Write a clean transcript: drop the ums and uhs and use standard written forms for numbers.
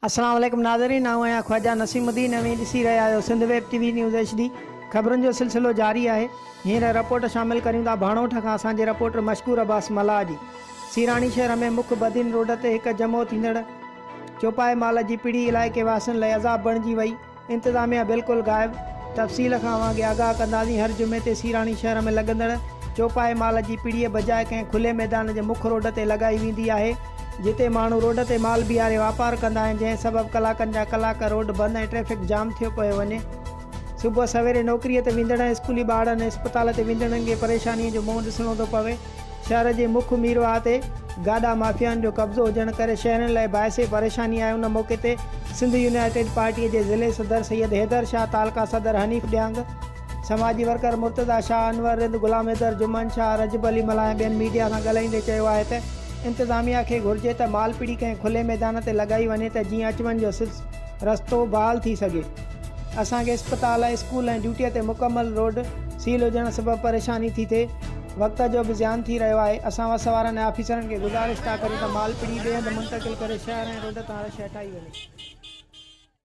अस्सलाम वालेकुम नाज़रीन, आऊं आहियां ख्वाजा नसीमुद्दीन। नवी ॾिसी रहिया आहियो Sindh web TV news HD। ख़बरुनि जो सिलसिलो जारी आहे। हींअर रिपोर्ट शामिल करियूं था भाणोठ खां असांजे रिपोर्टर मशकूर अब्बास मल्लाह जी। सीराणी शहर में मुख्य बदीन रोड ते हिकु जमो थींदड़ चौपाए माल जी पिड़ी इलाइक़े वासियुनि लाइ अज़ाब बणिजी वई। इंतिज़ामिया बिल्कुलु ग़ाइब। तफ़सील खां अॻे आगाह कंदासीं। हर जुमे ते सीराणी शहर में लॻंदड़ चौपाए माल जी पिड़ीअ बजाए कंहिं खुले मैदान जे मुख्य रोड ते लॻाई वेंदी आहे, जिते माण्हू रोड ते माल बीहारे वापार कंदा आहिनि, जंहिं सबबु कलाकनि जा कलाक रोड बंदि ऐं ट्रैफ़िक जाम थियो पियो वञे। सुबुह सवेरे नौकरीअ ते वेंदड़ स्कूली ॿारनि इस्पताल ते वेंदड़नि खे परेशानीअ जो मुंहुं ॾिसणो थो पवे। शहर जे मुख्य मीरवाह ते गाॾा माफ़ियाउनि जो कब्ज़ो हुजण करे शहरनि लाइ बाहिसे परेशानी आहे। उन मौक़े ते सिंध यूनाइटेड पार्टीअ जे ज़िले सदर सैयद हैदर शाह, तालका सदर हनीफ़ ॾियांग, समाजी वर्कर मुर्तज़ा शाह, अनवर रिंद, गुलाम हैदर, जुमन शाह, रजब अली मल्लाह ऐं ॿियनि मीडिया सां ॻाल्हाईंदे चयो आहे त इंतिज़ामिया खे घुर्जे त मालपीड़ी कंहिं खुले मैदान ते लॻाई वञे त जीअं अच वञ जो रस्तो बहाल थी सघे। असांखे इस्पताल, स्कूल ऐं ड्यूटीअ ते मुकमल रोड सील हुजण सबबु परेशानी थी थिए। वक़्त जो बि ज़्यान थी रहियो आहे। असां वस वारनि ऐं ऑफिसरनि खे गुज़ारिश था करियूं त मालपीड़ी ॿिए हंधि मुंतक़िल करे शहर ऐं रोड तां रश हटाई वञे।